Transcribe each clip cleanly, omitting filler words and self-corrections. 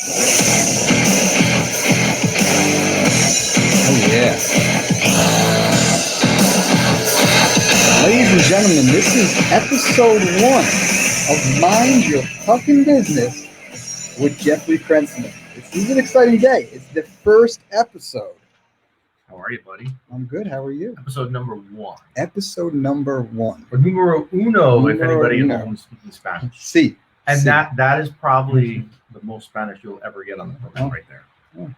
Oh, yeah. Ladies and gentlemen, this is episode 1 of Mind Your Puckin' Business with Jeffrey Krensman. This is an exciting day. It's the first episode. How are you, buddy? I'm good. How are you? Episode number 1. Episode number 1. Or numero uno, if Numero anybody uno. at home is speaking Spanish. Sí. And Sí. that is probably the most Spanish you'll ever get on the program right there. Oh.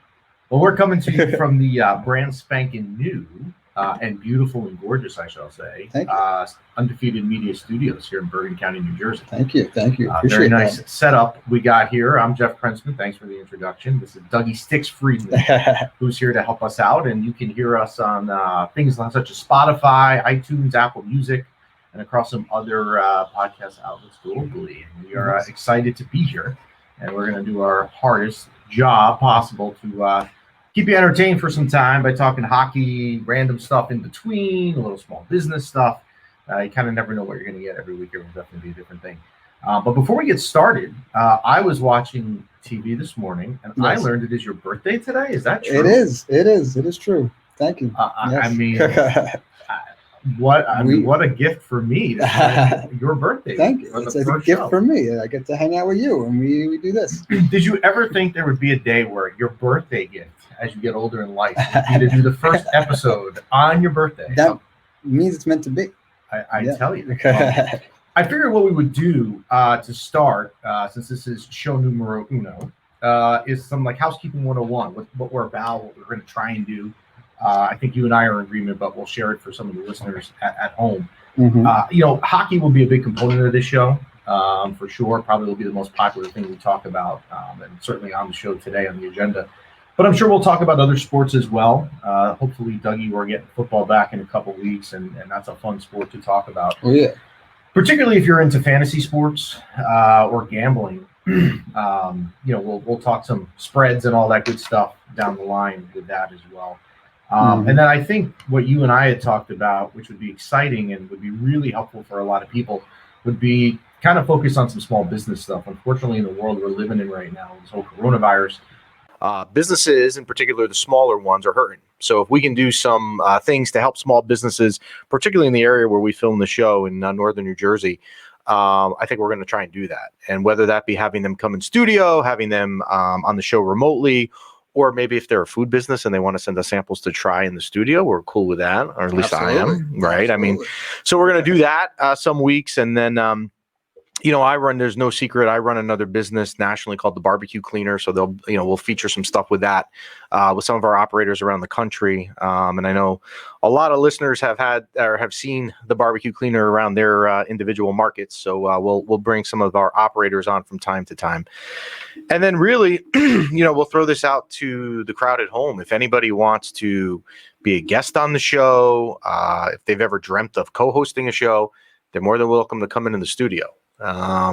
Well, we're coming to you from the brand spanking new and beautiful and gorgeous, I shall say, Thank you. Undefeated Media Studios here in Bergen County, New Jersey. Thank you. Appreciate very nice that. setup we got here. I'm Jeff Krensman. Thanks for the introduction. This is Dougie Sticks Friedman, who's here to help us out. And you can hear us on things such as Spotify, iTunes, Apple Music, and across some other podcast outlets globally. And we are excited to be here. And we're going to do our hardest job possible to keep you entertained for some time by talking hockey, random stuff in between, a little small business stuff. You kind of never know what you're going to get every week. It will definitely be a different thing. But before we get started, I was watching TV this morning, and I learned it is your birthday today. Is that true? It is. It is true. Thank you. I mean, what a gift for me. Your birthday. Thank you. It's a gift for me. I get to hang out with you, and we do this. Did you ever think there would be a day where your birthday gift, as you get older in life, would be to do the first episode on your birthday? That means it's meant to be. I tell you. I figured what we would do to start, since this is show numero uno, is some like housekeeping 101, what we're about, what we're going to try and do. I think you and I are in agreement, but we'll share it for some of the listeners at home. Mm-hmm. Hockey will be a big component of this show, for sure. Probably will be the most popular thing we talk about, and certainly on the show today on the agenda. But I'm sure we'll talk about other sports as well. Hopefully, Dougie, we're getting football back in a couple weeks, and that's a fun sport to talk about. Oh, yeah. Particularly if you're into fantasy sports or gambling. We'll talk some spreads and all that good stuff down the line with that as well. And then I think what you and I had talked about, which would be exciting and would be really helpful for a lot of people, would be kind of focus on some small business stuff. Unfortunately, in the world we're living in right now, this whole coronavirus, businesses, in particular the smaller ones, are hurting. So if we can do some things to help small businesses, particularly in the area where we film the show in northern New Jersey, I think we're going to try and do that. And whether that be having them come in studio, having them on the show remotely, or maybe if they're a food business and they want to send us samples to try in the studio, we're cool with that, or at least I am, right? Absolutely. I mean, so we're going to do that some weeks, and then there's no secret, I run another business nationally called the Barbecue Cleaner. So we'll feature some stuff with that, with some of our operators around the country. And I know a lot of listeners have had or have seen the Barbecue Cleaner around their individual markets. So we'll bring some of our operators on from time to time. And then really, we'll throw this out to the crowd at home. If anybody wants to be a guest on the show, if they've ever dreamt of co-hosting a show, they're more than welcome to come in the studio.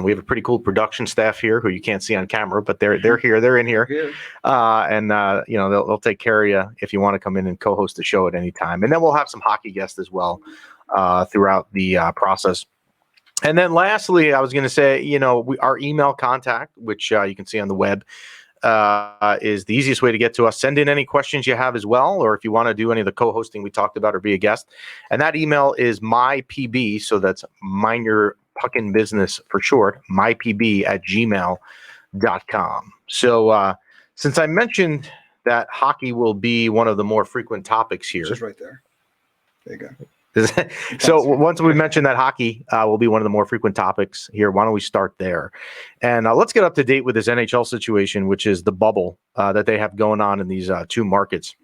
We have a pretty cool production staff here who you can't see on camera, but they're here, they're in here. They'll take care of you if you want to come in and co-host the show at any time. And then we'll have some hockey guests as well throughout the process. And then lastly, I was going to say, our email contact, which you can see on the web, is the easiest way to get to us. Send in any questions you have as well, or if you want to do any of the co-hosting we talked about or be a guest. And that email is mypb, so that's Mind Your Puckin' Business for short, mypb@gmail.com. So since I mentioned that hockey will be one of the more frequent topics here. Just right there. There you go. So once we mention that hockey will be one of the more frequent topics here, why don't we start there? And let's get up to date with this NHL situation, which is the bubble that they have going on in these two markets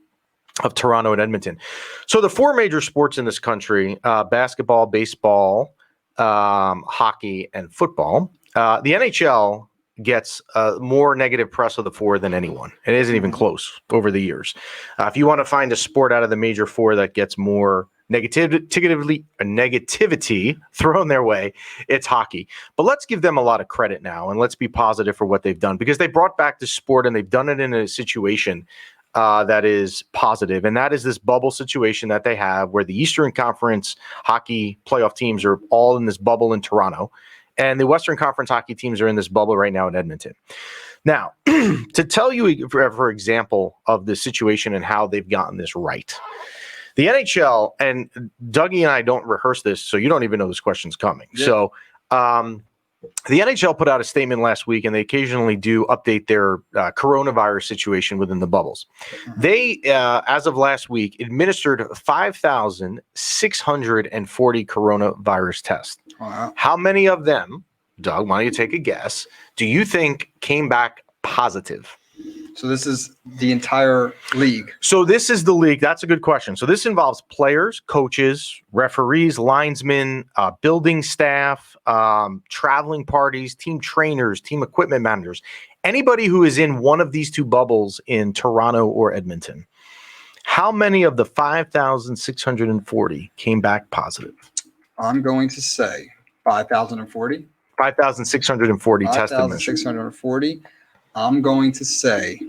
of Toronto and Edmonton. So the four major sports in this country, basketball, baseball, hockey, and football. The NHL gets more negative press of the four than anyone. It isn't even close over the years. If you want to find a sport out of the major four that gets more negativity thrown their way, it's hockey. But let's give them a lot of credit now, and let's be positive for what they've done, because they brought back the sport and they've done it in a situation that is positive, and that is this bubble situation that they have where the Eastern Conference hockey playoff teams are all in this bubble in Toronto, and the Western Conference hockey teams are in this bubble right now in Edmonton. Now, to tell you, for example, of the situation and how they've gotten this right, the NHL, and Dougie and I don't rehearse this, so you don't even know this question's coming. Yeah. So the NHL put out a statement last week, and they occasionally do update their coronavirus situation within the bubbles. Mm-hmm. They, as of last week, administered 5,640 coronavirus tests. Wow. How many of them, Doug, why don't you take a guess, do you think came back positive? So this is the entire league. So this is the league. That's a good question. So this involves players, coaches, referees, linesmen, building staff, traveling parties, team trainers, team equipment managers, anybody who is in one of these two bubbles in Toronto or Edmonton. How many of the 5,640 came back positive? I'm going to say 5,040. 5,640 tested. 5,640. I'm going to say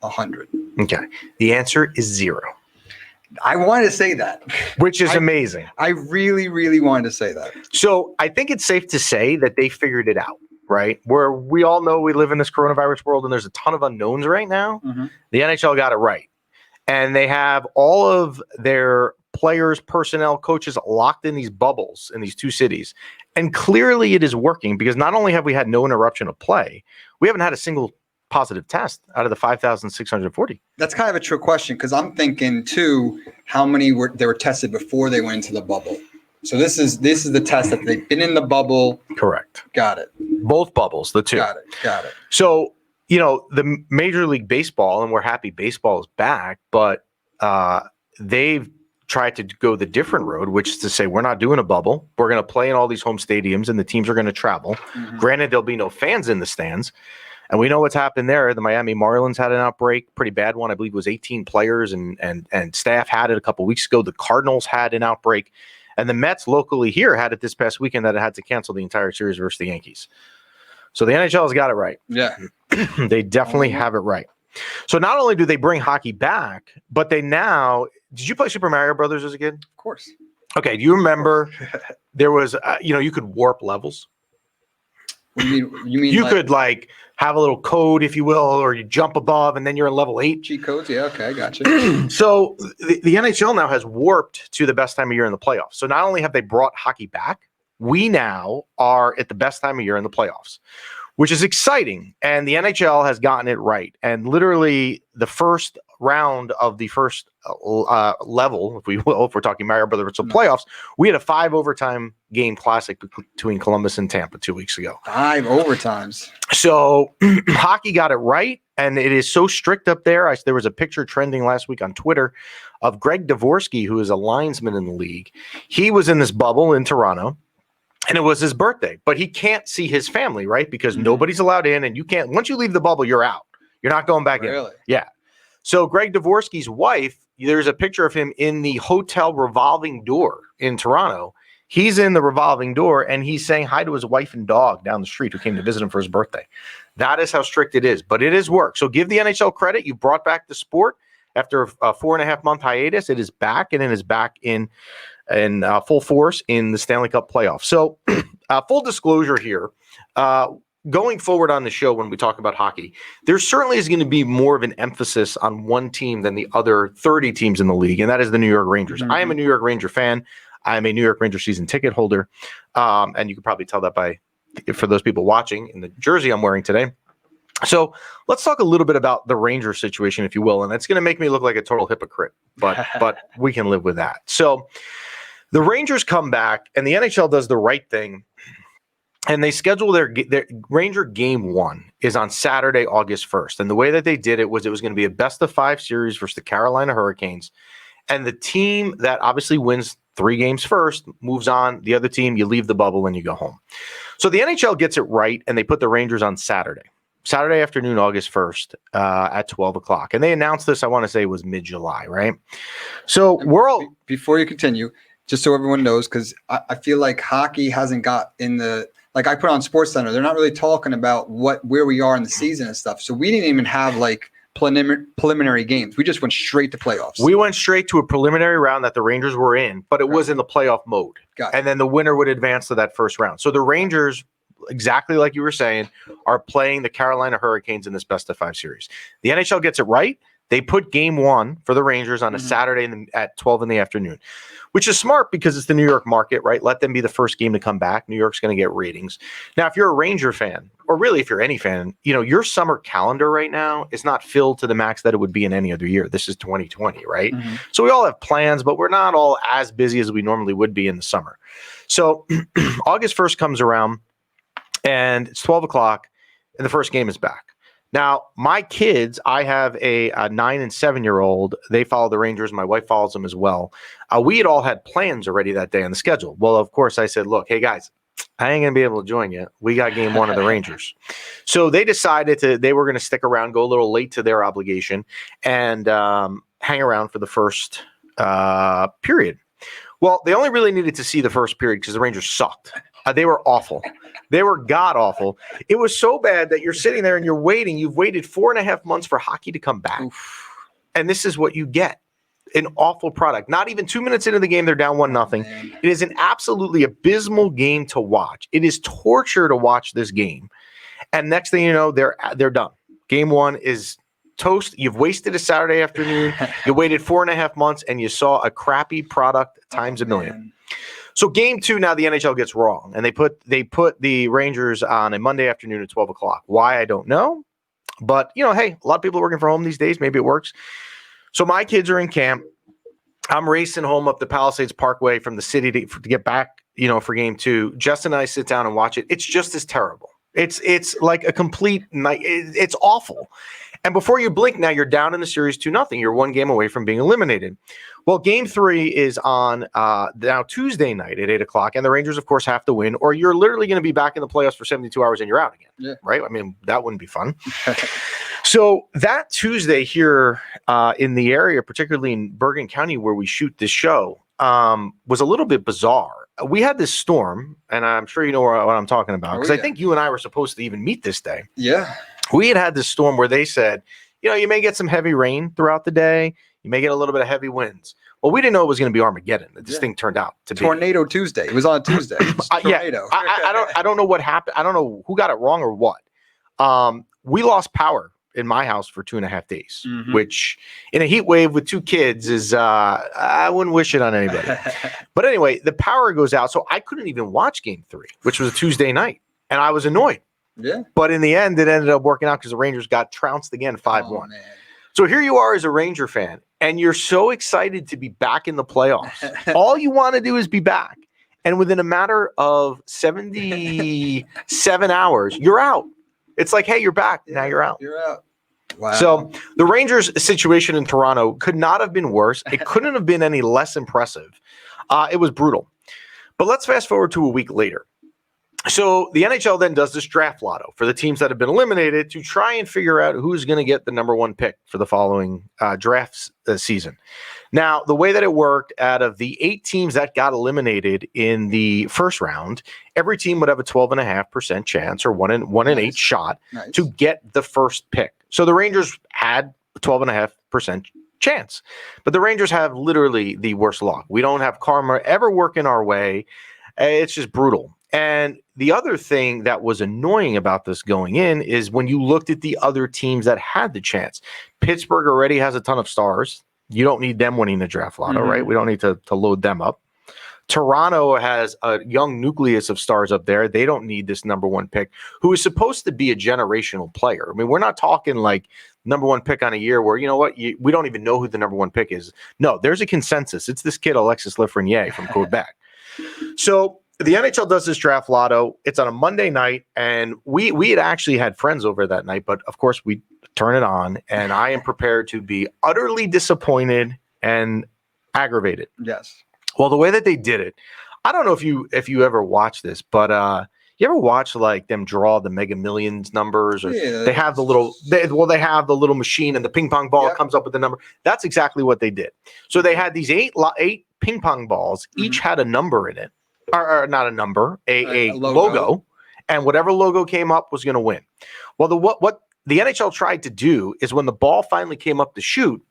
100. Okay. The answer is 0. I wanted to say that. Which is amazing. I really, really wanted to say that. So I think it's safe to say that they figured it out, right? Where we all know we live in this coronavirus world and there's a ton of unknowns right now. Mm-hmm. The NHL got it right. And they have all of their players, personnel, coaches locked in these bubbles in these two cities. And clearly it is working because not only have we had no interruption of play, we haven't had a single positive test out of the 5,640. That's kind of a trick question because I'm thinking too, how many were tested before they went into the bubble? So this is the test that they've been in the bubble. Correct. Got it. Both bubbles, the two. Got it. So, the Major League Baseball, and we're happy baseball is back, but they've tried to go the different road, which is to say we're not doing a bubble. We're going to play in all these home stadiums and the teams are going to travel. Mm-hmm. Granted, there'll be no fans in the stands. And we know what's happened there. The Miami Marlins had an outbreak, pretty bad one. I believe it was 18 players and staff had it a couple weeks ago. The Cardinals had an outbreak. And the Mets locally here had it this past weekend that it had to cancel the entire series versus the Yankees. So the NHL has got it right. Yeah. They definitely have it right. So not only do they bring hockey back, but they now – did you play Super Mario Brothers as a kid? Of course. Okay. Do you remember there was you could warp levels? What do you mean? You could have a little code, if you will, or you jump above and then you're in level 8. Cheat codes? Yeah. Okay. I got you. So the NHL now has warped to the best time of year in the playoffs. So not only have they brought hockey back, we now are at the best time of year in the playoffs, which is exciting. And the NHL has gotten it right. And literally the first round of the first level, if we will, if we're talking Mario Brothers playoffs, we had a 5 overtime game classic between Columbus and Tampa 2 weeks ago. 5 overtimes. So hockey got it right. And it is so strict up there. There was a picture trending last week on Twitter of Greg Dvorsky, who is a linesman in the league. He was in this bubble in Toronto. And it was his birthday, but he can't see his family, right? Because nobody's allowed in, and you can't. Once you leave the bubble, you're out. You're not going back in. Yeah. So Greg Dvorsky's wife, there's a picture of him in the hotel revolving door in Toronto. He's in the revolving door, and he's saying hi to his wife and dog down the street who came to visit him for his birthday. That is how strict it is, but it is work. So give the NHL credit. You brought back the sport after a 4.5-month hiatus. It is back, and it is back in full force in the Stanley Cup playoffs. So full disclosure here, going forward on the show when we talk about hockey, there certainly is going to be more of an emphasis on one team than the other 30 teams in the league, and that is the New York Rangers. Mm-hmm. I am a New York Ranger fan. I am a New York Ranger season ticket holder, and you can probably tell that for those people watching in the jersey I'm wearing today. So let's talk a little bit about the Ranger situation, if you will, and it's going to make me look like a total hypocrite, but we can live with that. So the Rangers come back, and the NHL does the right thing, and they schedule their Ranger Game 1 is on Saturday, August 1st. And the way that they did it was going to be a best-of-5 series versus the Carolina Hurricanes, and the team that obviously wins 3 games first moves on. The other team, you leave the bubble and you go home. So the NHL gets it right, and they put the Rangers on Saturday afternoon, August 1st at 12 o'clock. And they announced this, I want to say it was mid-July, right? So we're all... Before you continue... Just so everyone knows, because I feel like hockey hasn't got in the like I put on SportsCenter. They're not really talking about where we are in the season and stuff. So we didn't even have preliminary games. We just went straight to playoffs. We went straight to a preliminary round that the Rangers were in, but it was in the playoff mode. And then the winner would advance to that first round. So the Rangers exactly like you were saying, are playing the Carolina Hurricanes in this best-of-5 series. The NHL gets it right. They put Game 1 for the Rangers on a Saturday at 12 in the afternoon, which is smart because it's the New York market, right? Let them be the first game to come back. New York's going to get ratings. Now, if you're a Ranger fan, or really if you're any fan, your summer calendar right now is not filled to the max that it would be in any other year. This is 2020, right? So we all have plans, but we're not all as busy as we normally would be in the summer. So August 1st comes around, and it's 12 o'clock, and the first game is back. Now, my kids, I have a 9 and 7-year-old. They follow the Rangers. My wife follows them as well. We had all had plans already that day on the schedule. Well, of course, I said, look, hey, guys, I ain't going to be able to join you. We got Game 1 of the Rangers. So they decided they were going to stick around, go a little late to their obligation, and hang around for the first period. Well, they only really needed to see the first period because the Rangers sucked. They were awful. They were god-awful. It was so bad that you're sitting there and you're waiting. You've waited 4.5 months for hockey to come back. Oof. And this is what you get. An awful product. Not even 2 minutes into the game, they're down 1-0. It is an absolutely abysmal game to watch. It is torture to watch this game. And next thing you know, they're done. Game 1 is toast. You've wasted a Saturday afternoon. You waited 4.5 months, and you saw a crappy product times a million. Man. So Game 2, now the NHL gets wrong, and they put the Rangers on a Monday afternoon at 12 o'clock. Why, I don't know. But, hey, a lot of people are working from home these days. Maybe it works. So my kids are in camp. I'm racing home up the Palisades Parkway from the city to get back, for Game 2. Jess and I sit down and watch it. It's just as terrible. It's like a complete night. It's awful. And before you blink, now you're down in the series 2-0. You're one game away from being eliminated. Well, Game 3 is on now Tuesday night at 8 o'clock, and the Rangers, of course, have to win, or you're literally going to be back in the playoffs for 72 hours and you're out again, right? I mean, that wouldn't be fun. So that Tuesday here in the area, particularly in Bergen County where we shoot this show, was a little bit bizarre. We had this storm, and I'm sure you know what I'm talking about, because I think you and I were supposed to even meet this day. Yeah. We had this storm where they said, you may get some heavy rain throughout the day. You may get a little bit of heavy winds. Well, we didn't know it was going to be Armageddon. This thing turned out to be Tornado Tuesday. It was on a Tuesday. Tornado. I don't know what happened. I don't know who got it wrong or what. We lost power in my house for 2.5 days, which in a heat wave with 2 kids is I wouldn't wish it on anybody. But anyway, the power goes out, so I couldn't even watch Game 3, which was a Tuesday night, and I was annoyed. Yeah. But in the end, it ended up working out because the Rangers got trounced again 5-1. So here you are as a Ranger fan, and you're so excited to be back in the playoffs. All you want to do is be back. And within a matter of 77 hours, you're out. It's like, hey, you're back. Now you're out. You're out. Wow. So the Rangers' situation in Toronto could not have been worse. It couldn't have been any less impressive. It was brutal. But let's fast forward to a week later. So the NHL then does this draft lotto for the teams that have been eliminated to try and figure out who's going to get the number 1 pick for the following drafts season. Now, the way that it worked, out of the 8 teams that got eliminated in the first round, every team would have a 12.5% chance, or 1 in 8 shot to get the first pick. So the Rangers had a 12.5% chance, but the Rangers have literally the worst luck. We don't have karma ever working our way. It's just brutal. And the other thing that was annoying about this going in is when you looked at the other teams that had the chance. Pittsburgh already has a ton of stars. You don't need them winning the draft lotto, right? We don't need to load them up. Toronto has a young nucleus of stars up there. They don't need this number 1 pick, who is supposed to be a generational player. I mean, we're not talking like number 1 pick on a year where, we don't even know who the number 1 pick is. No, there's a consensus. It's this kid, Alexis Lafreniere from Quebec. So the NHL does this draft lotto. It's on a Monday night, and we had actually had friends over that night, but of course we turn it on, and I am prepared to be utterly disappointed and aggravated. Yes. Well, the way that they did it, I don't know if you ever watched this, but you ever watch like them draw the Mega Millions numbers, or they have the little they have the little machine and the ping pong ball comes up with the number. That's exactly what they did. So they had these eight ping pong balls, each had a number in it. Or not a number, a logo, and whatever logo came up was going to win. Well, what the NHL tried to do is when the ball finally came up to shoot,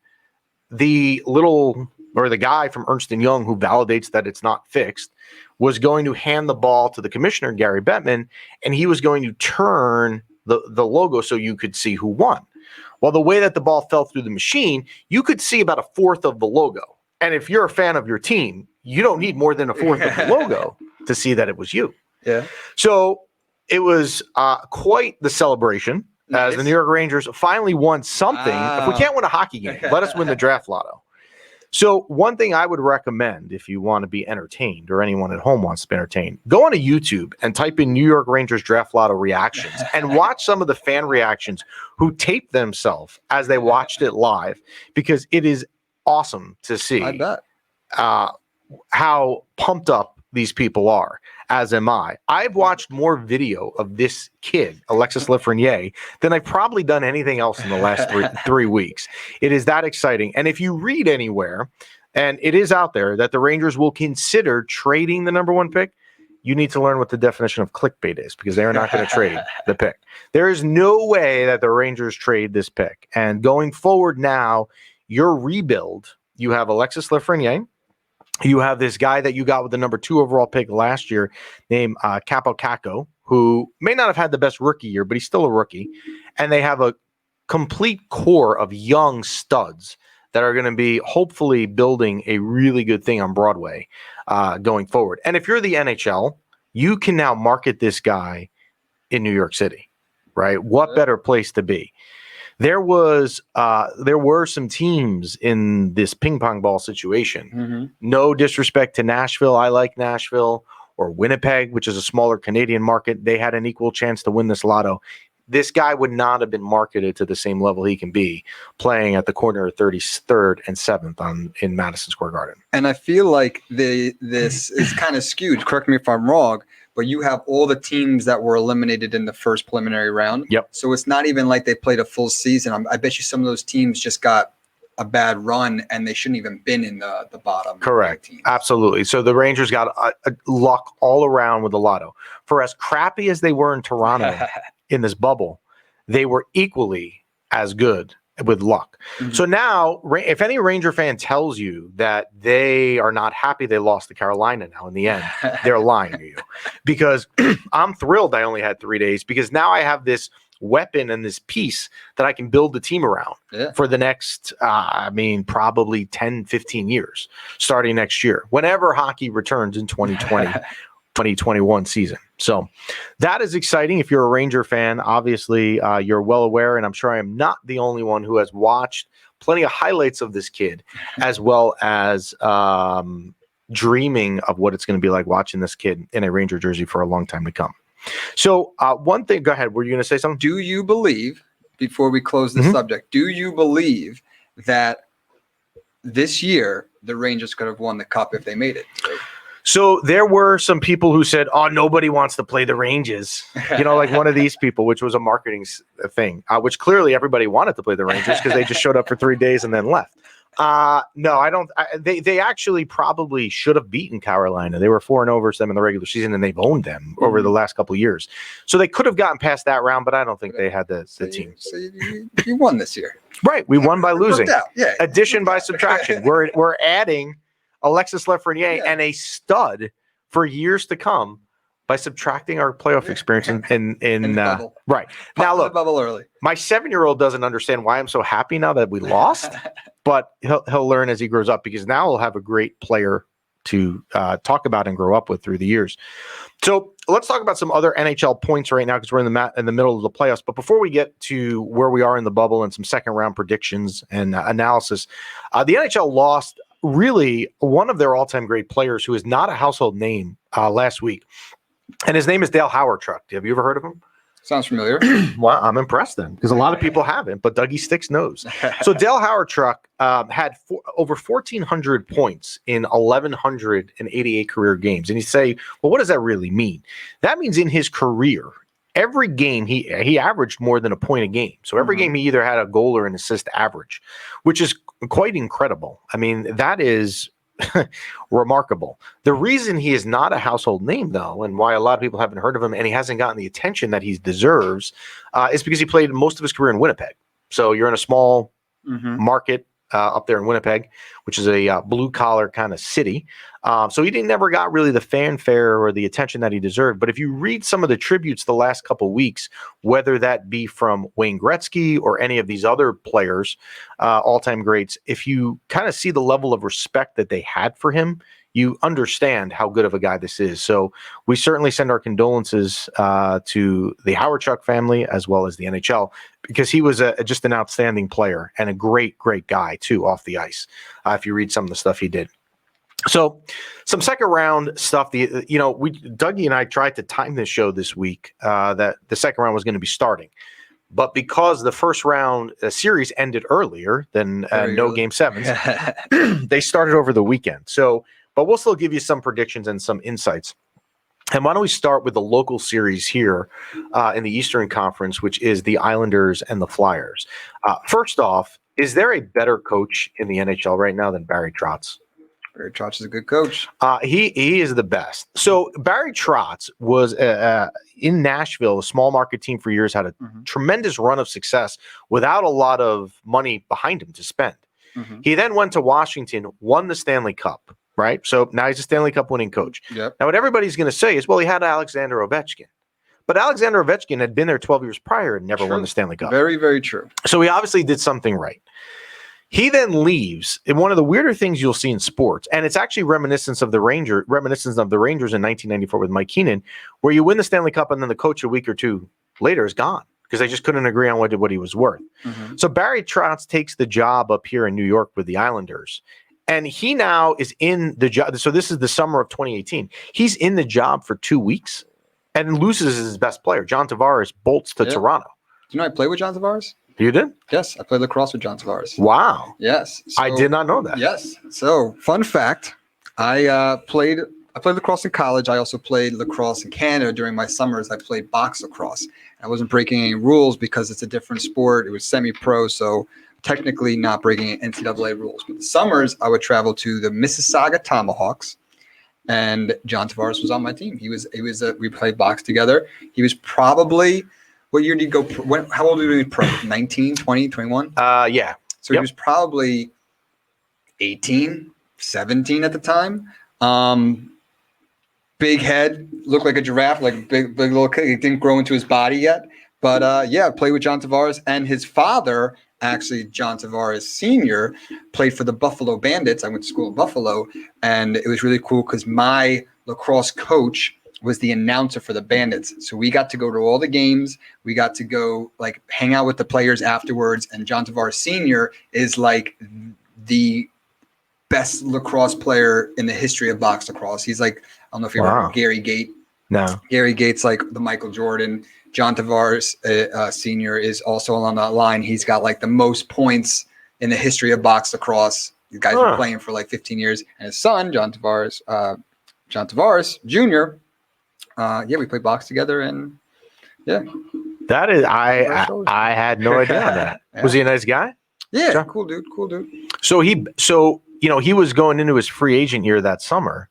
the little or the guy from Ernst & Young who validates that it's not fixed, was going to hand the ball to the commissioner, Gary Bettman, and he was going to turn the logo so you could see who won. Well, the way that the ball fell through the machine, you could see about a fourth of the logo. And if you're a fan of your team, you don't need more than a fourth of the logo to see that it was you. Yeah. So it was quite the celebration as the New York Rangers finally won something. If we can't win a hockey game, let us win the draft lotto. So one thing I would recommend if you want to be entertained, or anyone at home wants to be entertained, go onto YouTube and type in New York Rangers draft lotto reactions and watch some of the fan reactions who taped themselves as they watched it live, because it is awesome to see. I bet. How pumped up these people are, as am I. I've watched more video of this kid, Alexis Lafreniere, than I've probably done anything else in the last three weeks. It is that exciting. And if you read anywhere, and it is out there, that the Rangers will consider trading the number 1 pick, you need to learn what the definition of clickbait is, because they are not going to trade the pick. There is no way that the Rangers trade this pick. And going forward now, your rebuild, you have Alexis Lafreniere. You have this guy that you got with the number 2 overall pick last year named Capo Caco, who may not have had the best rookie year, but he's still a rookie. And they have a complete core of young studs that are going to be hopefully building a really good thing on Broadway going forward. And if you're the NHL, you can now market this guy in New York City, right? What better place to be? There were some teams in this ping pong ball situation. Mm-hmm. No disrespect to Nashville. I like Nashville, or Winnipeg, which is a smaller Canadian market. They had an equal chance to win this lotto. This guy would not have been marketed to the same level he can be playing at the corner of 33rd and 7th in Madison Square Garden. And I feel like this is kind of skewed. Correct me if I'm wrong, but you have all the teams that were eliminated in the first preliminary round. Yep. So it's not even like they played a full season. I bet you some of those teams just got a bad run and they shouldn't even been in the bottom. Correct. Absolutely. So the Rangers got a luck all around with the lotto. For as crappy as they were in Toronto in this bubble, they were equally as good with luck. Mm-hmm. So now, if any Ranger fan tells you that they are not happy they lost to Carolina now in the end, they're lying to you. Because I'm thrilled I only had 3 days, because now I have this weapon and this piece that I can build the team around for the next, probably 10, 15 years, starting next year, whenever hockey returns in 2020. 2021 season. So that is exciting. If you're a Ranger fan, obviously you're well aware, and I'm sure I am not the only one who has watched plenty of highlights of this kid, as well as dreaming of what it's going to be like watching this kid in a Ranger jersey for a long time to come. So one thing, go ahead. Were you going to say something? Do you believe, before we close the subject, do you believe that this year the Rangers could have won the cup if they made it? So there were some people who said, "Oh, nobody wants to play the Rangers," like one of these people, which was a marketing thing, which clearly everybody wanted to play the Rangers because they just showed up for 3 days and then left. No, I don't. They actually probably should have beaten Carolina. They were 4-0 versus them in the regular season, and they've owned them over the last couple of years. So they could have gotten past that round, but I don't think they had the team. So you won this year, right? We won by losing. Yeah. Addition by subtraction. We're adding Alexis Lafreniere and a stud for years to come by subtracting our playoff experience in right. Now look, bubble early. My 7-year-old doesn't understand why I'm so happy now that we lost, but he'll learn as he grows up, because now we'll have a great player to talk about and grow up with through the years. So let's talk about some other NHL points right now, because we're in the middle of the playoffs. But before we get to where we are in the bubble and some second round predictions and analysis, the NHL lost really one of their all-time great players who is not a household name last week. And his name is Dale Hawerchuk. Have you ever heard of him? Sounds familiar. Well, I'm impressed then, because a lot of people haven't, but Dougie Sticks knows. So Dale Hawerchuk had over 1,400 points in 1,188 career games. And you say, well, what does that really mean? That means in his career, every game he averaged more than a point a game. So every game he either had a goal or an assist average, which is quite incredible. I mean, that is remarkable. The reason he is not a household name, though, and why a lot of people haven't heard of him and he hasn't gotten the attention that he deserves, is because he played most of his career in Winnipeg. So you're in a small market up there in Winnipeg, which is a blue-collar kind of city. So he never got really the fanfare or the attention that he deserved. But if you read some of the tributes the last couple of weeks, whether that be from Wayne Gretzky or any of these other players, all-time greats, if you kind of see the level of respect that they had for him, you understand how good of a guy this is. So we certainly send our condolences to the Hawerchuk family as well as the NHL, because he was just an outstanding player and a great, great guy too off the ice. If you read some of the stuff he did. So some second round stuff, Dougie and I tried to time this show this week that the second round was going to be starting. But because the first round series ended earlier than Game 7s, they started over the weekend. So, but we'll still give you some predictions and some insights. And why don't we start with the local series here in the Eastern Conference, which is the Islanders and the Flyers. First off, is there a better coach in the NHL right now than Barry Trotz? Barry Trotz is a good coach. He is the best. So Barry Trotz was in Nashville, a small market team for years, had a tremendous run of success without a lot of money behind him to spend. He then went to Washington, won the Stanley Cup, right? So now he's a Stanley Cup winning coach. Yep. Now what everybody's going to say is, well, he had Alexander Ovechkin. But Alexander Ovechkin had been there 12 years prior and never won the Stanley Cup. Very, very true. So he obviously did something right. He then leaves, and one of the weirder things you'll see in sports, and it's actually reminiscent of the Rangers in 1994 with Mike Keenan, where you win the Stanley Cup and then the coach a week or two later is gone because they just couldn't agree on what he was worth. So Barry Trotz takes the job up here in New York with the Islanders, and he now is in the job. So this is the summer of 2018. He's in the job for 2 weeks and loses his best player. John Tavares bolts to Toronto. Do you know I played with John Tavares? You did? Yes, I played lacrosse with John Tavares. Wow. Yes. So, I did not know that. Yes. So, fun fact, I played lacrosse in college. I also played lacrosse in Canada during my summers. I played box lacrosse. I wasn't breaking any rules because it's a different sport. It was semi-pro, so technically not breaking NCAA rules. But the summers, I would travel to the Mississauga Tomahawks, and John Tavares was on my team. We played box together. He was probably... What year did you go? How old were you pro? 19, 20, 21? Yeah. So he was probably 18, 17 at the time. Big head, looked like a giraffe, like a big little kid. He didn't grow into his body yet. But I played with John Tavares, and his father, actually John Tavares Sr., played for the Buffalo Bandits. I went to school in Buffalo, and it was really cool because my lacrosse coach was the announcer for the Bandits. So we got to go to all the games. We got to go hang out with the players afterwards. And John Tavares Sr. is the best lacrosse player in the history of box lacrosse. He's I don't know if you ever heard of Gary Gate. No. Gary Gate's like the Michael Jordan. John Tavares Sr. is also on that line. He's got the most points in the history of box lacrosse. The guy's been playing for 15 years. And his son, John Tavares Jr., we played box together, and that is I had no idea on that. Yeah. Was he a nice guy? Yeah, John? Cool dude. So he was going into his free agent year that summer,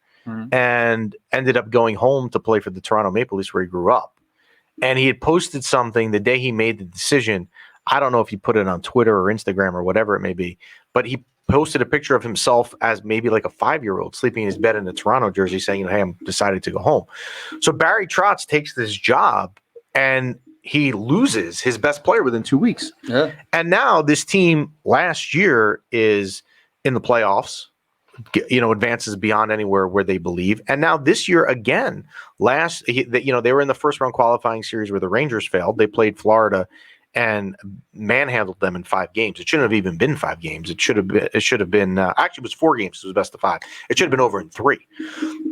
and ended up going home to play for the Toronto Maple Leafs where he grew up. And he had posted something the day he made the decision. I don't know if he put it on Twitter or Instagram or whatever it may be, but he posted a picture of himself as maybe a 5-year-old sleeping in his bed in a Toronto jersey saying, hey, I'm decided to go home. So Barry Trotz takes this job and he loses his best player within 2 weeks. Yeah. And now this team last year is in the playoffs, advances beyond anywhere where they believe. And now this year again, they were in the first round qualifying series where the Rangers failed. They played Florida and manhandled them in 5 games. It shouldn't have even been 5 games. It should have been actually it was 4 games. It was best of 5. It should have been over in 3.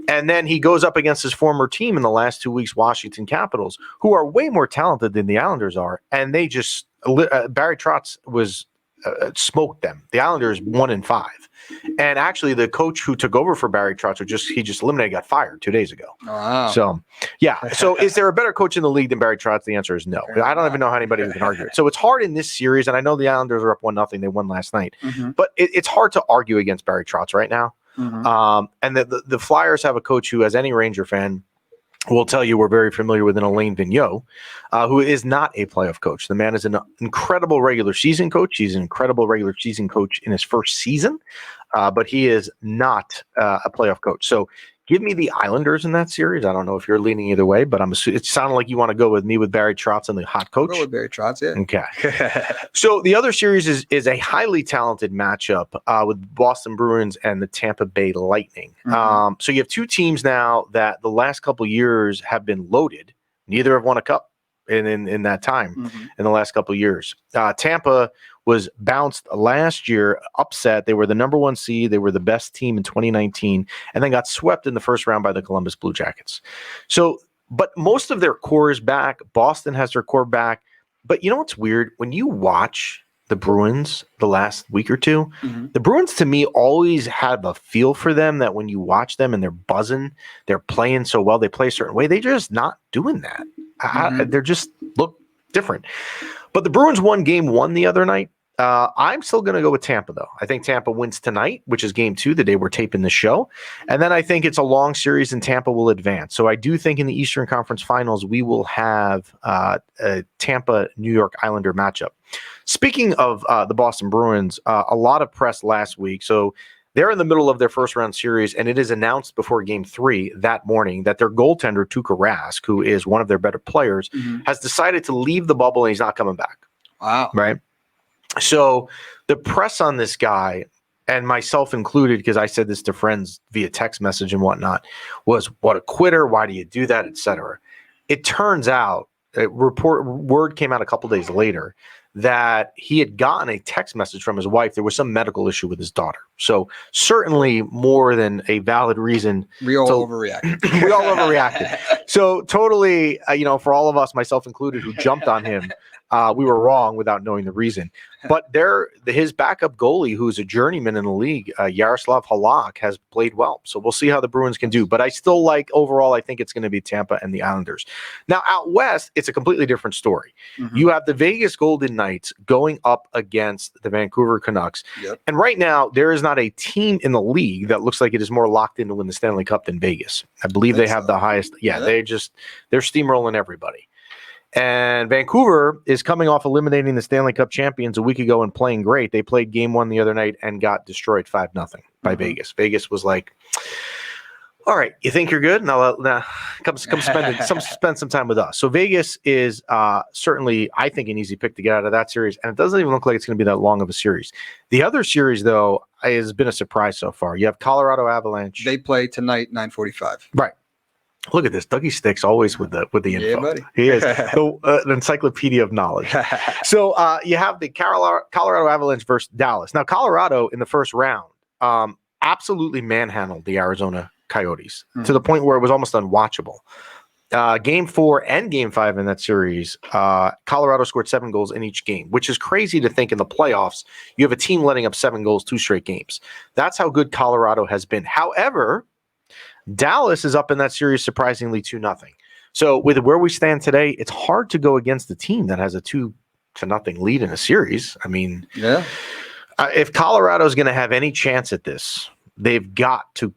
And then he goes up against his former team in the last 2 weeks, Washington Capitals, who are way more talented than the Islanders are. And they just Barry Trotz was smoked them. The Islanders 1-5. And actually, the coach who took over for Barry Trotz, he just eliminated, got fired 2 days ago. Wow. So, yeah. So, is there a better coach in the league than Barry Trotz? The answer is no. I don't even know how anybody can argue it. So, it's hard in this series, and I know the Islanders are up 1-0. They won last night. But it's hard to argue against Barry Trotz right now. And the Flyers have a coach who, as any Ranger fan, will tell you we're very familiar with an Alain Vigneault, who is not a playoff coach. The man is an incredible regular season coach. He's an incredible regular season coach in his first season, but he is not a playoff coach. So give me the Islanders in that series. I don't know if you're leaning either way, but it sounded like you want to go with me with Barry Trotz and the hot coach. I'll go with Barry Trotz, yeah. Okay. So the other series is a highly talented matchup with Boston Bruins and the Tampa Bay Lightning. Mm-hmm. So you have two teams now that the last couple years have been loaded. Neither have won a cup in that time, in the last couple of years. Tampa was bounced last year, upset. They were the number one seed. They were the best team in 2019, and then got swept in the first round by the Columbus Blue Jackets. So, but most of their core is back. Boston has their core back. But you know what's weird? When you watch the Bruins the last week or two, the Bruins to me always have a feel for them that when you watch them and they're buzzing, they're playing so well, they play a certain way. They're just not doing that. They're just look different. But the Bruins won game 1 the other night. I'm still going to go with Tampa, though. I think Tampa wins tonight, which is game 2, the day we're taping the show. And then I think it's a long series and Tampa will advance. So I do think in the Eastern Conference Finals, we will have a Tampa-New York Islander matchup. Speaking of the Boston Bruins, a lot of press last week. So they're in the middle of their first round series, and it is announced before game 3 that morning that their goaltender, Tuukka Rask, who is one of their better players, has decided to leave the bubble and he's not coming back. Wow. Right? So the press on this guy, and myself included, because I said this to friends via text message and whatnot, was what a quitter. Why do you do that, etc. It turns out, word came out a couple days later that he had gotten a text message from his wife. There was some medical issue with his daughter. So certainly more than a valid reason. We all overreacted. We all overreacted. So totally, for all of us, myself included, who jumped on him, we were wrong without knowing the reason. But his backup goalie, who's a journeyman in the league, Yaroslav Halak, has played well. So we'll see how the Bruins can do. But I still overall, I think it's going to be Tampa and the Islanders. Now, out west, it's a completely different story. You have the Vegas Golden Knights going up against the Vancouver Canucks. Yep. And right now, there is not a team in the league that looks like it is more locked in to win the Stanley Cup than Vegas. I believe they have the highest. Yeah, they're steamrolling everybody. And Vancouver is coming off eliminating the Stanley Cup champions a week ago and playing great. They played game 1 the other night and got destroyed 5-0 by Vegas. Vegas was like, all right, you think you're good? Now come spend some time with us. So Vegas is certainly, I think, an easy pick to get out of that series. And it doesn't even look like it's going to be that long of a series. The other series, though, has been a surprise so far. You have Colorado Avalanche. They play tonight, 9:45. Right. Look at this. Dougie Sticks always with the info. Yeah, buddy. He is an encyclopedia of knowledge. So you have the Colorado Avalanche versus Dallas. Now, Colorado in the first round absolutely manhandled the Arizona Coyotes to the point where it was almost unwatchable. Game 4 and Game 5 in that series, Colorado scored 7 goals in each game, which is crazy to think in the playoffs. You have a team letting up 7 goals 2 straight games. That's how good Colorado has been. However, Dallas is up in that series surprisingly 2-0. So with where we stand today, it's hard to go against the team that has a 2-0 lead in a series. I mean, if Colorado is going to have any chance at this, they've got to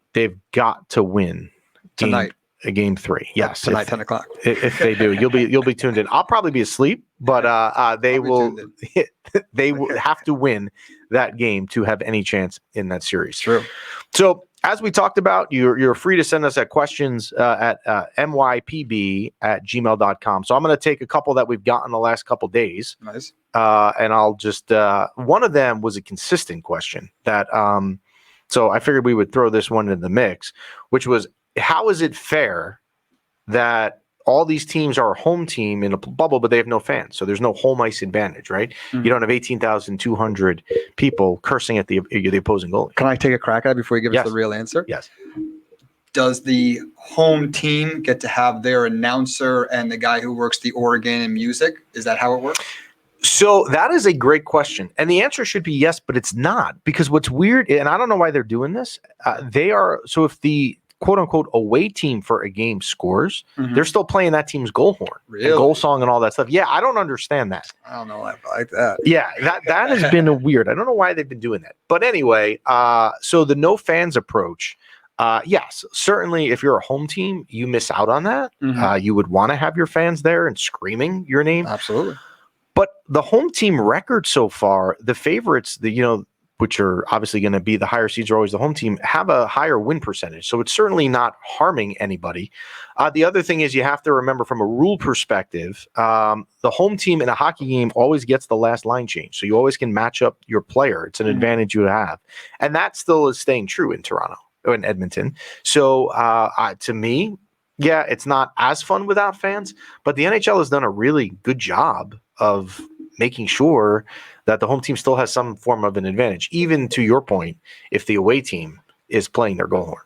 win tonight. Game 3. Yes, tonight, 10 o'clock. If they do, you'll be tuned in. I'll probably be asleep, but they will have to win that game to have any chance in that series. True. So as we talked about, you're free to send us questions at mypb@gmail.com. So I'm going to take a couple that we've gotten the last couple days. Nice. And I'll just one of them was a consistent question that so I figured we would throw this one in the mix, which was, how is it fair that all these teams are a home team in a bubble, but they have no fans? So there's no home ice advantage, right? You don't have 18,200 people cursing at the opposing goalie. Can I take a crack at it before you give us the real answer? Yes. Does the home team get to have their announcer and the guy who works the organ and music? Is that how it works? So that is a great question. And the answer should be yes, but it's not. Because what's weird, and I don't know why they're doing this, so if the quote-unquote away team for a game scores, they're still playing that team's goal horn, and goal song and all that stuff. Yeah, I don't understand that. I don't know if I like that. Yeah, that has been weird. I don't know why they've been doing that. But anyway, so the no fans approach, Yes, certainly if you're a home team, you miss out on that. You would want to have your fans there and screaming your name. Absolutely. But the home team record so far, the favorites, which are obviously going to be the higher seeds are always the home team, have a higher win percentage. So it's certainly not harming anybody. The other thing is you have to remember from a rule perspective, the home team in a hockey game always gets the last line change. So you always can match up your player. It's an advantage you have. And that still is staying true in Toronto or in Edmonton. So to me, yeah, it's not as fun without fans, but the NHL has done a really good job of making sure that the home team still has some form of an advantage, even to your point, if the away team is playing their goal horn.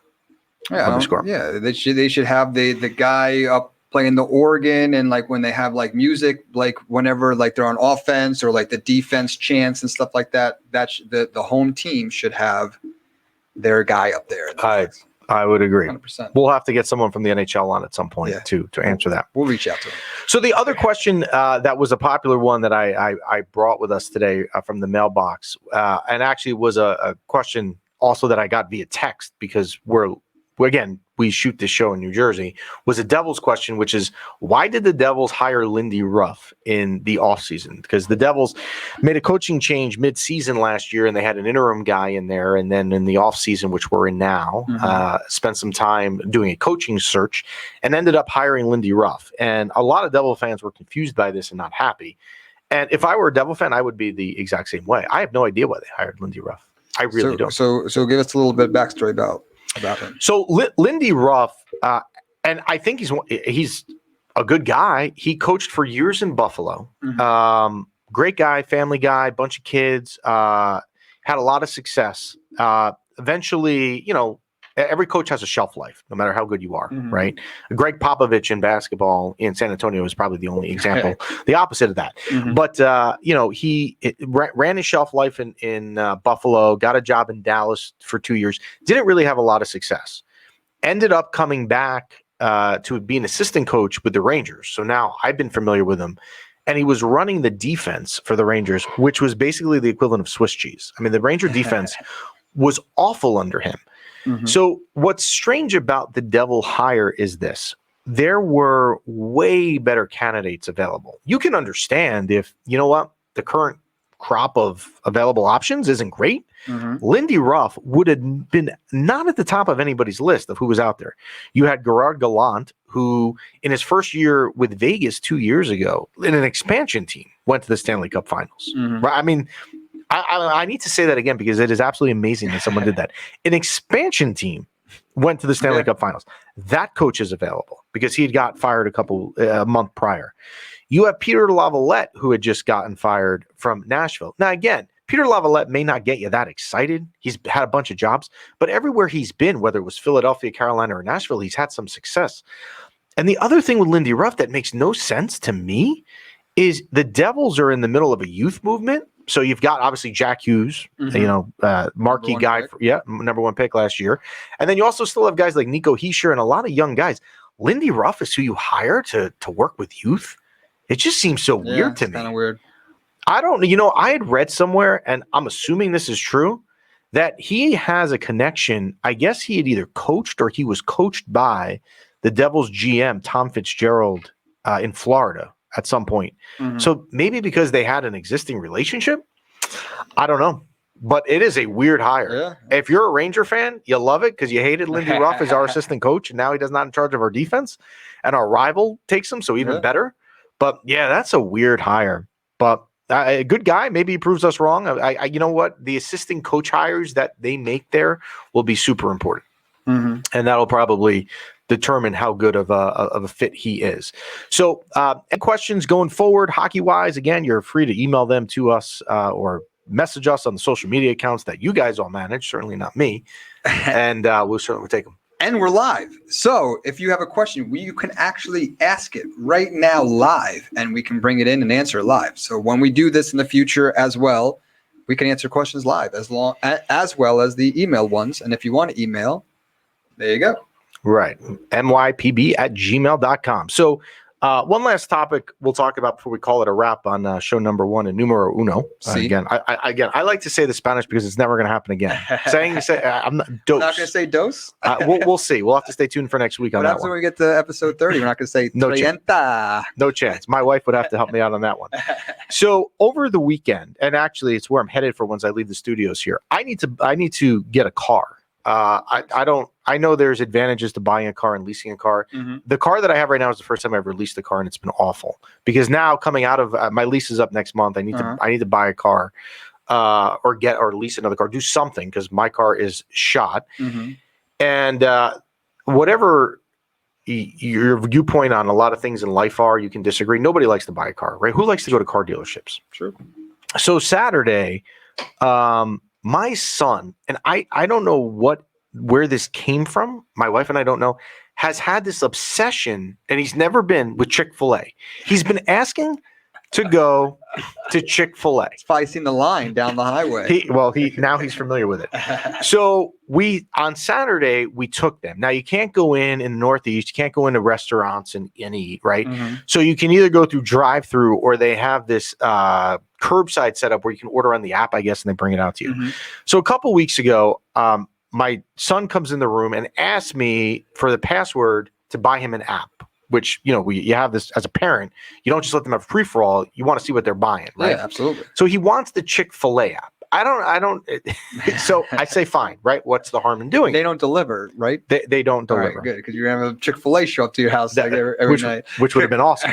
They should have the guy up playing the organ, and like when they have like music, like whenever like they're on offense or like the defense chants and stuff like that, the home team should have their guy up there. I would agree. 100%. We'll have to get someone from the NHL on at some point to answer that. We'll reach out to them. So the other question that was a popular one that I brought with us today from the mailbox, and actually was a question also that I got via text, because we shoot this show in New Jersey, was a Devils question, which is, why did the Devils hire Lindy Ruff in the offseason? Because the Devils made a coaching change mid-season last year, and they had an interim guy in there. And then in the offseason, which we're in now, spent some time doing a coaching search and ended up hiring Lindy Ruff. And a lot of Devil fans were confused by this and not happy. And if I were a Devil fan, I would be the exact same way. I have no idea why they hired Lindy Ruff. I really don't. So give us a little bit of backstory about him. So Lindy Ruff, and I think he's a good guy. He coached for years in Buffalo. Great guy, family guy, bunch of kids, had a lot of success. Eventually, every coach has a shelf life, no matter how good you are, right? Greg Popovich in basketball in San Antonio is probably the only example, the opposite of that. But, he ran his shelf life in Buffalo, got a job in Dallas for 2 years, didn't really have a lot of success. Ended up coming back to be an assistant coach with the Rangers. So now I've been familiar with him. And he was running the defense for the Rangers, which was basically the equivalent of Swiss cheese. I mean, the Ranger defense was awful under him. So what's strange about the Devil hire is this. There were way better candidates available. You can understand if, the current crop of available options isn't great. Lindy Ruff would have been not at the top of anybody's list of who was out there. You had Gerard Gallant, who in his first year with Vegas 2 years ago, in an expansion team, went to the Stanley Cup Finals. Right? I mean, I need to say that again, because it is absolutely amazing that someone did that. An expansion team went to the Stanley Cup Finals. That coach is available because he had got fired a month prior. You have Peter Lavalette, who had just gotten fired from Nashville. Now, again, Peter Lavalette may not get you that excited. He's had a bunch of jobs, but everywhere he's been, whether it was Philadelphia, Carolina, or Nashville, he's had some success. And the other thing with Lindy Ruff that makes no sense to me is the Devils are in the middle of a youth movement. So you've got obviously Jack Hughes, marquee guy, number one pick last year. And then you also still have guys like Nico Hischier and a lot of young guys. Lindy Ruff is who you hire to work with youth. It just seems so weird to me. Kind of weird. I don't, I had read somewhere, and I'm assuming this is true, that he has a connection. I guess he had either coached or he was coached by the Devils GM, Tom Fitzgerald, in Florida at some point. So maybe because they had an existing relationship, I don't know. But it is a weird hire. Yeah. If you're a Ranger fan, you love it because you hated Lindy Ruff as our assistant coach, and now he does not in charge of our defense, and our rival takes him, so even better. But yeah, that's a weird hire. But a good guy. Maybe he proves us wrong. You know what? The assistant coach hires that they make there will be super important, and that'll probably determine how good of a fit he is. So, any questions going forward, hockey wise? Again, you're free to email them to us or message us on the social media accounts that you guys all manage. Certainly not me, and we'll certainly take them. And we're live. So if you have a question, you can actually ask it right now live, and we can bring it in and answer it live. So when we do this in the future as well, we can answer questions live as well as the email ones. And if you want to email, there you go. Right. mypb@gmail.com. So One last topic we'll talk about before we call it a wrap on show number 1 and numero uno. See? Again, I like to say the Spanish because it's never going to happen again. I'm not dose. We're not going to say dose. We'll see. We'll have to stay tuned for next week on What that happens one. when we get to episode 30? We're not going to say No chance. treinta. No chance. My wife would have to help me out on that one. So over the weekend, and actually it's where I'm headed for once I leave the studios here. I need to get a car. I know there's advantages to buying a car and leasing a car. Mm-hmm. The car that I have right now is the first time I've ever leased a car, and it's been awful because now coming out of my lease is up next month. I need to buy a car, or lease another car, do something because my car is shot. Mm-hmm. And whatever your viewpoint on a lot of things in life are, you can disagree. Nobody likes to buy a car, right? Who likes to go to car dealerships? True. So Saturday, my son, and I don't know where this came from, my wife and I don't know, has had this obsession, and he's never been with Chick-fil-A. He's been asking to go to Chick-fil-A. He's probably seen the line down the highway. Now he's familiar with it. So on Saturday, we took them. Now you can't go in the Northeast, you can't go into restaurants and eat, right? Mm-hmm. So you can either go through drive-through or they have this curbside setup where you can order on the app, I guess, and they bring it out to you. Mm-hmm. So a couple weeks ago, my son comes in the room and asks me for the password to buy him an app, which, you have this as a parent. You don't just let them have free for all. You want to see what they're buying, right? Yeah, absolutely. So he wants the Chick-fil-A app. I don't. So I say, fine, right? What's the harm in doing They it? don't deliver, right? They don't All deliver. right, good, because you're going to have a Chick-fil-A show up to your house every night. Which would have been awesome.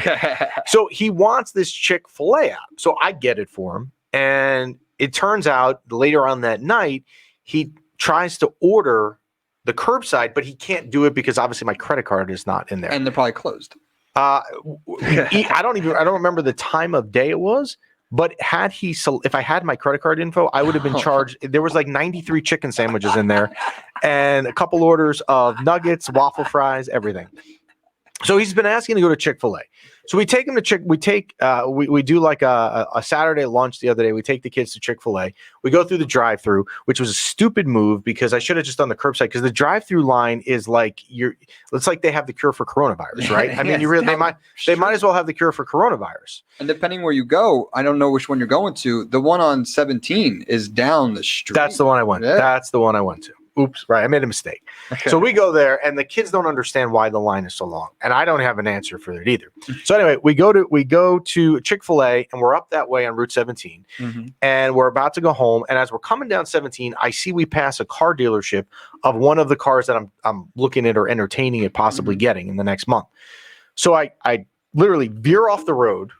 So he wants this Chick-fil-A app. So I get it for him. And it turns out later on that night, he tries to order the curbside, but he can't do it because obviously my credit card is not in there. And they're probably closed. I don't remember the time of day it was, but if I had my credit card info, I would have been charged. There was like 93 chicken sandwiches in there and a couple orders of nuggets, waffle fries, everything. So he's been asking to go to Chick-fil-A. So we take him to we do like a Saturday lunch the other day. We take the kids to Chick-fil-A. We go through the drive-through, which was a stupid move because I should have just done the curbside because the drive-through line is like it's like they have the cure for coronavirus, right? I mean, they might as well have the cure for coronavirus. And depending where you go, I don't know which one you're going to. The one on 17 is down the street. That's the one I went. Yeah. That's the one I went to. Oops, right. I made a mistake. Okay. So we go there and the kids don't understand why the line is so long. And I don't have an answer for it either. So anyway, we go to Chick-fil-A and we're up that way on Route 17 Mm-hmm. and we're about to go home. And as we're coming down 17, I see we pass a car dealership of one of the cars that I'm looking at or entertaining at possibly getting in the next month. So I literally veer off the road,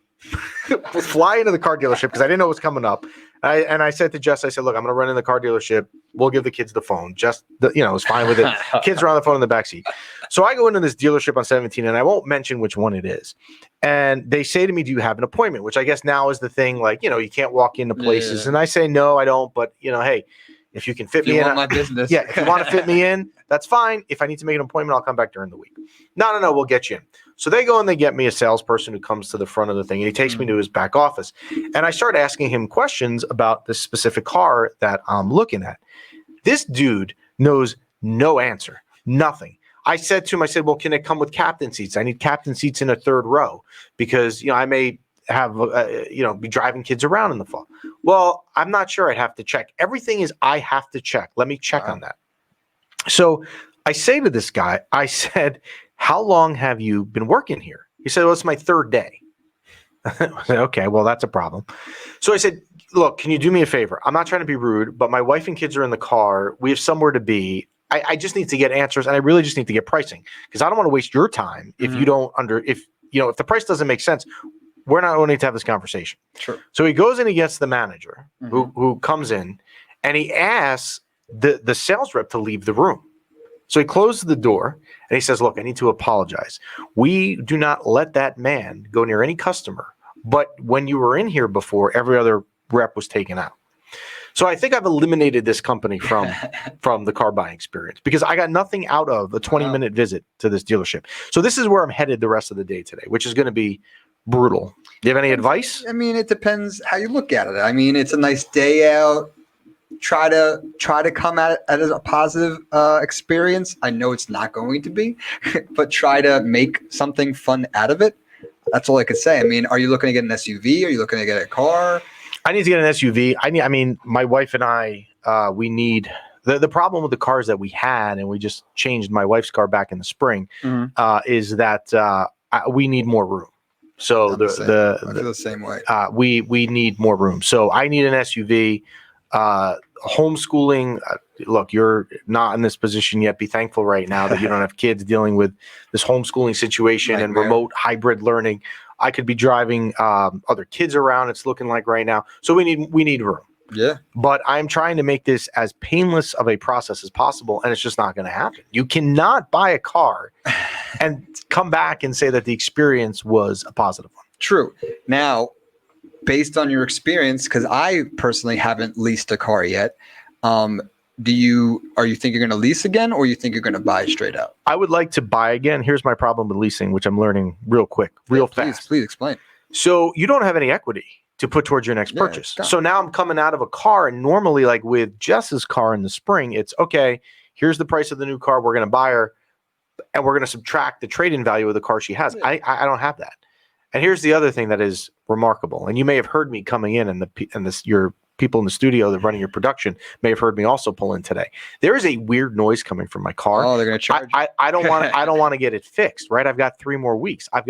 fly into the car dealership because I didn't know what was coming up. I said to Jess, I said, look, I'm going to run in the car dealership. We'll give the kids the phone. It's fine with it. Kids are on the phone in the backseat. So I go into this dealership on 17, and I won't mention which one it is. And they say to me, do you have an appointment? Which I guess now is the thing, like, you can't walk into places. Yeah. And I say, no, I don't. But, hey, if you can fit me in. Want my business. Yeah, if you want to fit me in, that's fine. If I need to make an appointment, I'll come back during the week. No, we'll get you in. So they go and they get me a salesperson who comes to the front of the thing, and he takes me to his back office. And I start asking him questions about this specific car that I'm looking at. This dude knows no answer, nothing. I said to him, well, can it come with captain seats? I need captain seats in a third row because, I may have, be driving kids around in the fall. Well, I'm not sure. I'd have to check. Everything is I have to check. Let me check on that. So I say to this guy, I said, how long have you been working here? He said, well, it's my third day. I said, okay, well, that's a problem. So I said, look, can you do me a favor? I'm not trying to be rude, but my wife and kids are in the car. We have somewhere to be. I just need to get answers, and I really just need to get pricing because I don't want to waste your time if you don't if the price doesn't make sense. We're not going to need to have this conversation. Sure. So he goes and he gets the manager who comes in, and he asks the sales rep to leave the room. So he closes the door and he says, look, I need to apologize. We do not let that man go near any customer. But when you were in here before, every other rep was taken out. So I think I've eliminated this company from the car buying experience because I got nothing out of a 20-minute visit to this dealership. So this is where I'm headed the rest of the day today, which is going to be brutal. Do you have any advice? I mean, it depends how you look at it. I mean, it's a nice day out. Try to come at it as a positive experience. I know it's not going to be, but try to make something fun out of it. That's all I could say. I mean, are you looking to get an SUV? Are you looking to get a car? I need to get an SUV. I mean, my wife and I, we need the problem with the cars that we had, and we just changed my wife's car back in the spring, is that we need more room. So I feel the same way. We need more room. So I need an SUV. Homeschooling. Look, you're not in this position yet. Be thankful right now that you don't have kids dealing with this homeschooling situation and remote hybrid learning. I could be driving other kids around. It's looking like right now. So we need room. Yeah. But I'm trying to make this as painless of a process as possible, and it's just not going to happen. You cannot buy a car and come back and say that the experience was a positive one. True. Now, based on your experience, because I personally haven't leased a car yet, are you think you're going to lease again, or you think you're going to buy straight out? I would like to buy again. Here's my problem with leasing, which I'm learning real quick, fast. Please explain. So you don't have any equity to put towards your next purchase. So now I'm coming out of a car, and normally, like with Jess's car in the spring, it's okay. Here's the price of the new car. We're going to buy her, and we're going to subtract the trade-in value of the car she has. Yeah. I don't have that. And here's the other thing that is remarkable. And you may have heard me coming in, and your people in the studio that are running your production may have heard me also pull in today. There is a weird noise coming from my car. Oh, they're going to charge. I don't want to get it fixed. Right? I've got 3 more weeks. I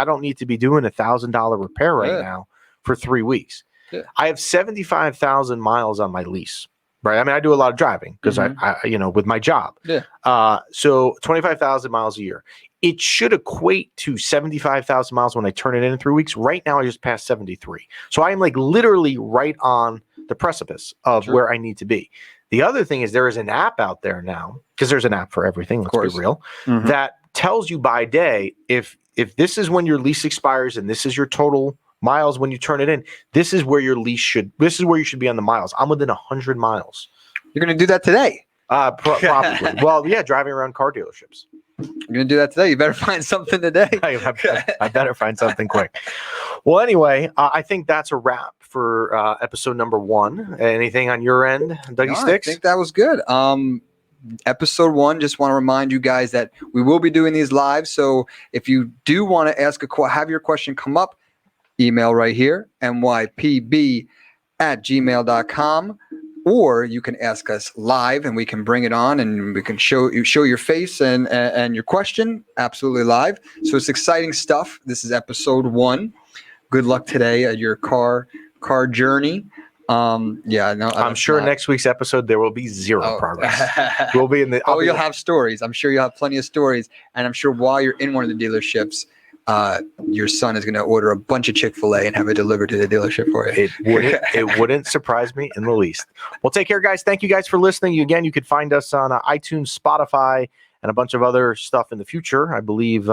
don't need to be doing $1,000 repair right now for 3 weeks. Yeah. I have 75,000 miles on my lease. Right. I mean, I do a lot of driving because I with my job. Yeah. So 25,000 miles a year. It should equate to 75,000 miles when I turn it in 3 weeks. Right now, I just passed 73. So I am like literally right on the precipice of where I need to be. The other thing is there is an app out there now, because there's an app for everything. Let's be real. That tells you by day if this is when your lease expires and this is your total miles when you turn it in. This is where your lease this is where you should be on the miles. I'm within 100 miles. You're going to do that today? Probably. Well, yeah, driving around car dealerships. You're going to do that today? You better find something today. I better find something quick. Well, anyway, I think that's a wrap for episode number 1. Anything on your end, Dougie Sticks? I think that was good. Episode 1, just want to remind you guys that we will be doing these live. So if you do want to have your question come up, email right here, nypb@gmail.com. Or you can ask us live, and we can bring it on, and we can show your face and your question absolutely live. So it's exciting stuff. This is episode 1. Good luck today at your car journey. I'm sure next week's episode there will be zero progress. We'll be in the. You'll have stories. I'm sure you'll have plenty of stories, and I'm sure while you're in one of the dealerships, your son is going to order a bunch of Chick-fil-A and have it delivered to the dealership for you. It wouldn't surprise me in the least. Well, take care, guys. Thank you guys for listening. You could find us on iTunes, Spotify, and a bunch of other stuff in the future. I believe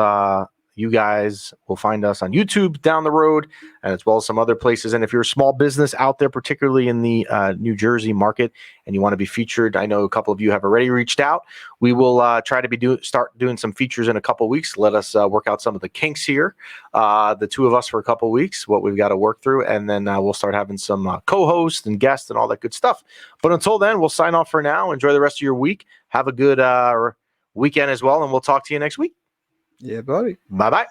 you guys will find us on YouTube down the road, and as well as some other places. And if you're a small business out there, particularly in the New Jersey market, and you want to be featured, I know a couple of you have already reached out. We will try to start doing some features in a couple of weeks. Let us work out some of the kinks here, the two of us for a couple of weeks, what we've got to work through, and then we'll start having some co-hosts and guests and all that good stuff. But until then, we'll sign off for now. Enjoy the rest of your week. Have a good weekend as well, and we'll talk to you next week. Yeah, buddy. Bye-bye.